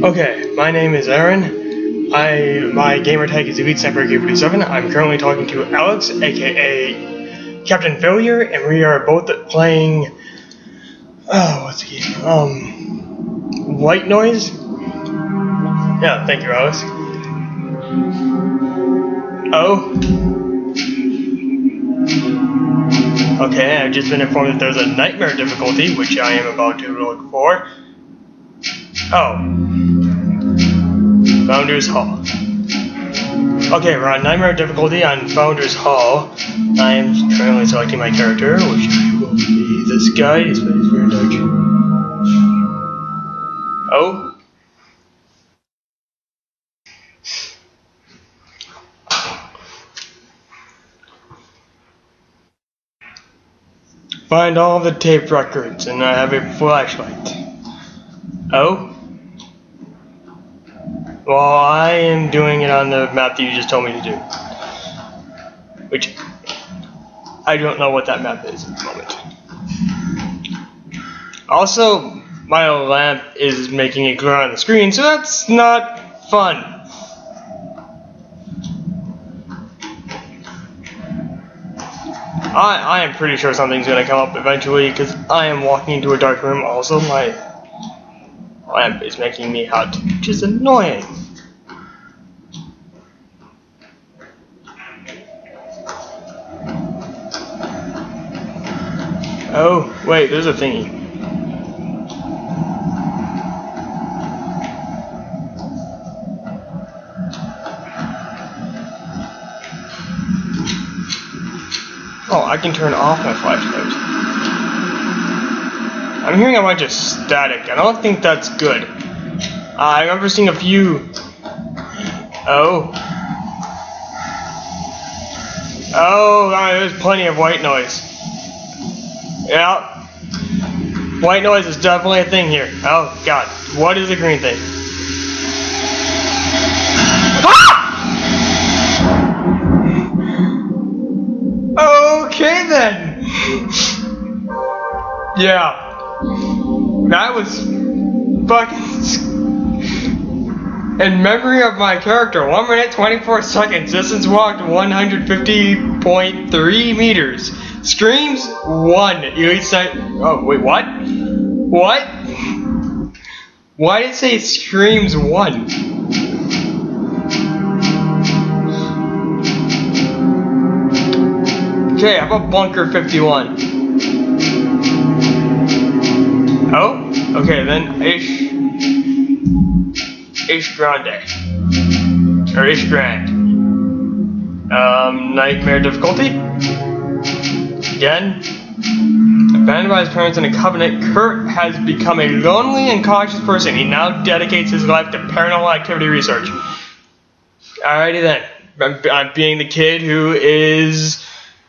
Okay, my name is Aaron. My gamer tag is EliteSniperK47. I'm currently talking to Alex, aka Captain Failure, and we are both playing. What's the game? White Noise. Yeah, thank you, Alex. Oh. Okay, I've just been informed that there's a nightmare difficulty, which I am about to look for. Oh. Founders Hall. Okay, we're on Nightmare difficulty on Founders Hall. I am currently selecting my character, which will be this guy. His face is very dark. Oh. Find all the tape records, and I have a flashlight. Oh? Well, I am doing it on the map that you just told me to do. Which, I don't know what that map is at the moment. Also, my lamp is making it glare on the screen, so that's not fun. I am pretty sure something's gonna come up eventually, because I am walking into a dark room. Also, my lamp is making me hot, which is annoying. Oh, wait, there's a thingy. Oh, I can turn off my flashlight. I'm hearing a bunch of static. I don't think that's good. I remember seeing a few... Oh. Oh, there's plenty of white noise. Yeah. White noise is definitely a thing here. Oh, God. What is the green thing? Okay then. Yeah. That was fucking. In memory of my character, 1 minute 24 seconds. Distance walked 150.3 meters. Screams 1. Elite Sniper. Oh wait, what? What? Why did it say Screams 1? Okay, how about Bunker 51? Oh? Okay, then Ish Grande. Or Ish Grand. Nightmare difficulty? Again? Abandoned by his parents in a covenant, Kurt has become a lonely and cautious person. He now dedicates his life to paranormal activity research. Alrighty then. I'm being the kid who is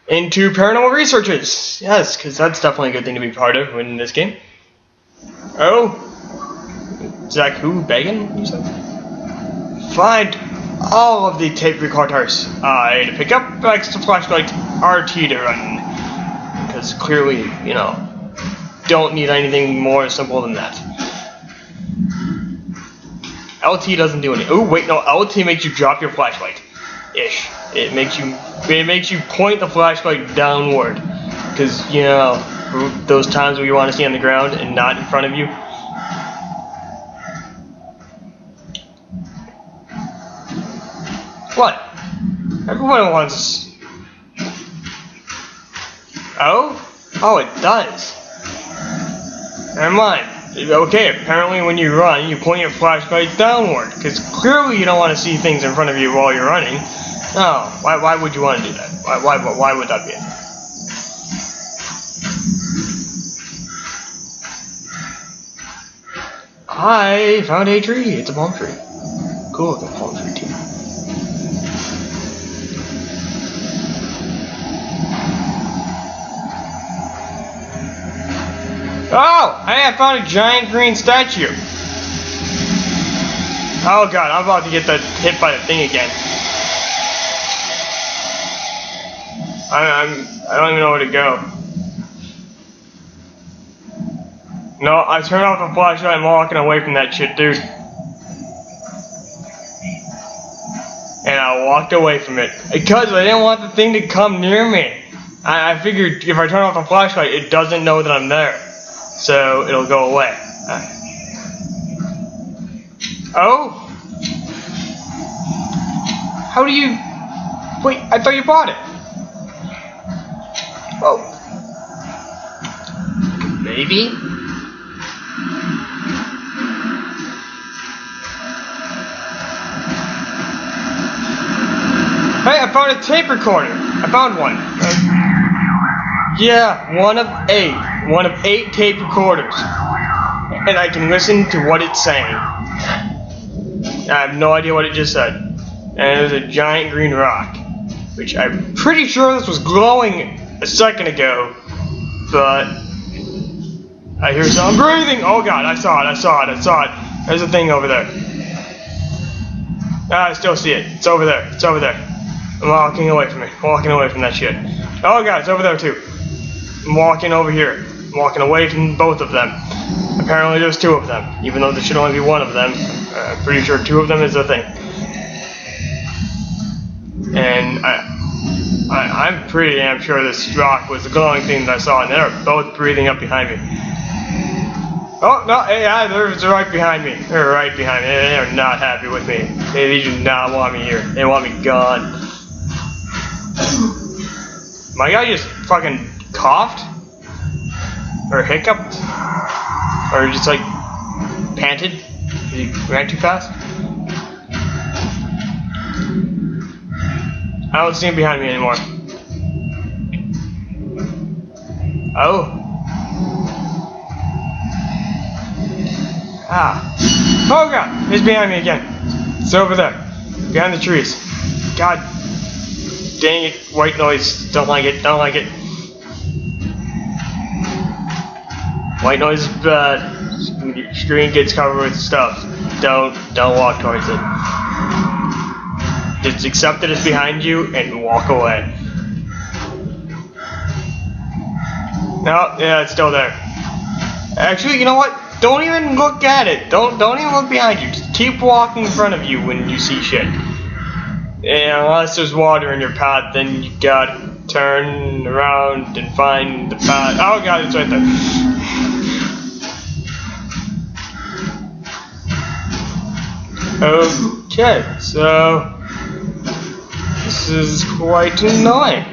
into paranormal researches. Yes, because that's definitely a good thing to be part of in this game. Oh. Zach who? Began? You said? Find all of the tape recorders. I to pick up extra flashlight RT to run. Because clearly, you know, don't need anything more simple than that. LT doesn't do anything. Oh wait, no, LT makes you drop your flashlight. Ish. It makes you point the flashlight downward. Because, you know, those times where you want to see on the ground and not in front of you. What? Everyone wants... Oh? Oh, it does. Never mind. Okay, apparently when you run, you point your flashlight downward. Because clearly you don't want to see things in front of you while you're running. No, why would you want to do that? Why would that be it? I found a tree. It's a palm tree. Cool looking palm tree too. Oh! Hey, I found a giant green statue. Oh god, I'm about to get hit by the thing again. I don't even know where to go. No, I turned off the flashlight. I'm walking away from that shit, dude. And I walked away from it because I didn't want the thing to come near me. I figured if I turn off the flashlight, it doesn't know that I'm there, so it'll go away. Oh? How do you... Wait, I thought you bought it. Oh. Maybe? Hey, I found a tape recorder. I found one. Yeah, one of 8. One of 8 tape recorders. And I can listen to what it's saying. I have no idea what it just said. And there's a giant green rock. Which I'm pretty sure this was glowing a second ago. But I hear someone breathing. Oh god, I saw it. There's a thing over there. I still see it. It's over there. I'm walking away from it. Walking away from that shit. Oh god, it's over there too. I'm walking over here. I'm walking away from both of them. Apparently there's 2 of them. Even though there should only be 1 of them. I'm pretty sure 2 of them is the thing. And I'm pretty damn sure this rock was the glowing thing that I saw, and they're both breathing up behind me. Oh, no, yeah, they're right behind me. They're right behind me. They're not happy with me. They do not want me here. They want me gone. My guy just fucking coughed? Or hiccuped? Or just like panted? He ran too fast? I don't see him behind me anymore. Oh. Ah. Oh god, he's behind me again. It's over there. Behind the trees. God dang it, white noise. Don't like it. White noise is bad. Your screen gets covered with stuff. Don't walk towards it. Just accept that it's behind you and walk away. No, yeah, it's still there. Actually, you know what? Don't even look at it. Don't even look behind you. Just keep walking in front of you when you see shit. And unless there's water in your path, then you gotta turn around and find the path. Oh god, it's right there. Okay, so this is quite annoying.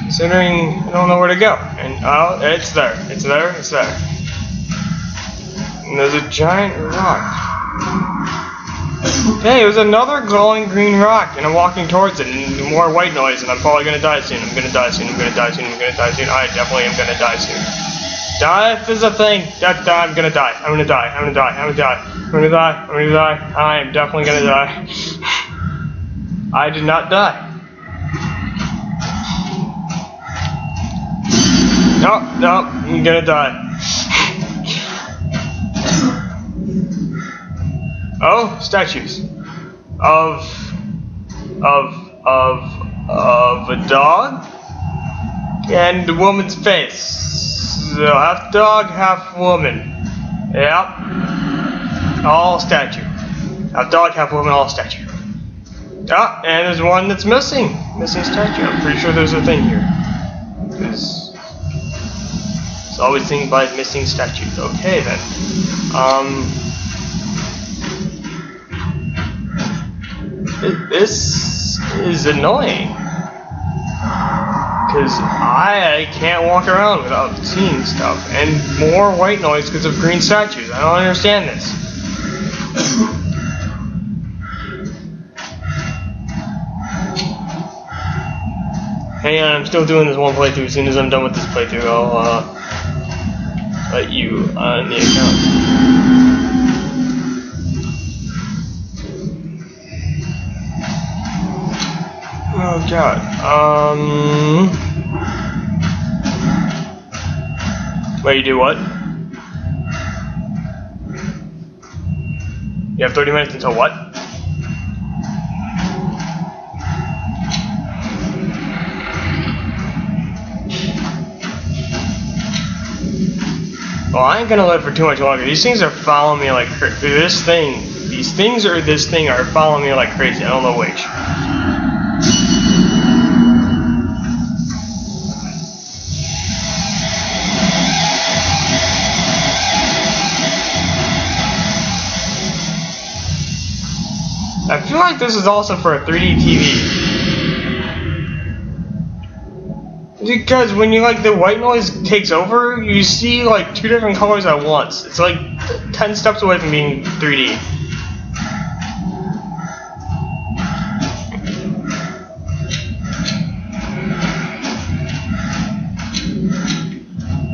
Considering I don't know where to go. And oh, it's there. And there's a giant rock. Hey, there's another glowing green rock, and I'm walking towards it, and more white noise, and I'm probably gonna die soon. I definitely am gonna die soon. Death is a thing. I'm gonna die. I am definitely gonna die. I did not die. No, I'm gonna die. Oh, statues of a dog and a woman's face. So half dog, half woman. Yep. All statue. Half dog, half woman, all statue. Ah, and there's one that's missing. Missing statue. I'm pretty sure there's a thing here. There's always things by missing statues. Okay then. This is annoying. Because I can't walk around without seeing stuff. And more white noise because of green statues. I don't understand this. Hang on, I'm still doing this one playthrough. As soon as I'm done with this playthrough, I'll let you on the account. Oh god. Wait, you do what? You have 30 minutes until what? Well, I ain't gonna live for too much longer. These things are following me like these things or this thing are following me like crazy. I don't know which. I feel like this is also for a 3D TV. Because when you the white noise takes over, you see like 2 different colors at once. It's like 10 steps away from being 3D.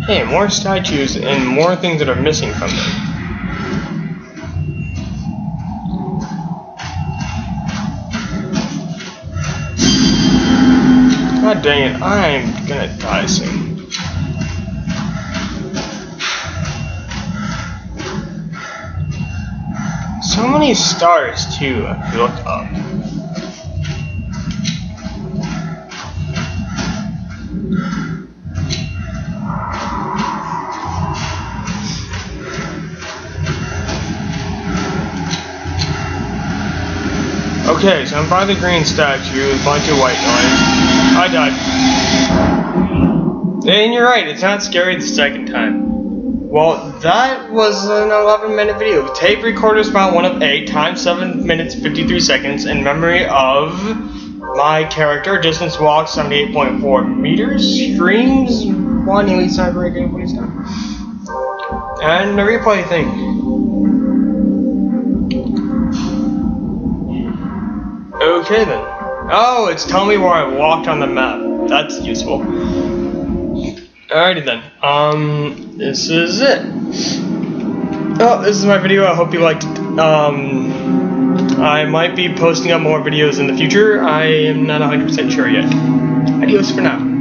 Hey, more statues and more things that are missing from them. God dang it, I'm gonna die soon. So many stars too, if you look up. Okay, so I'm by the green statue, a bunch of white noise. I died. And you're right, it's not scary the second time. Well, that was an 11-minute video. Tape recorders found 1 of 8, time 7 minutes 53 seconds, in memory of my character. Distance walked 78.4 meters. Streams 1, at least not very good what he's done. And the replay thing. Okay then. Oh, it's telling me where I walked on the map. That's useful. Alrighty then. This is it. Oh, this is my video. I hope you liked it. I might be posting up more videos in the future. I am not 100% sure yet. Adios for now.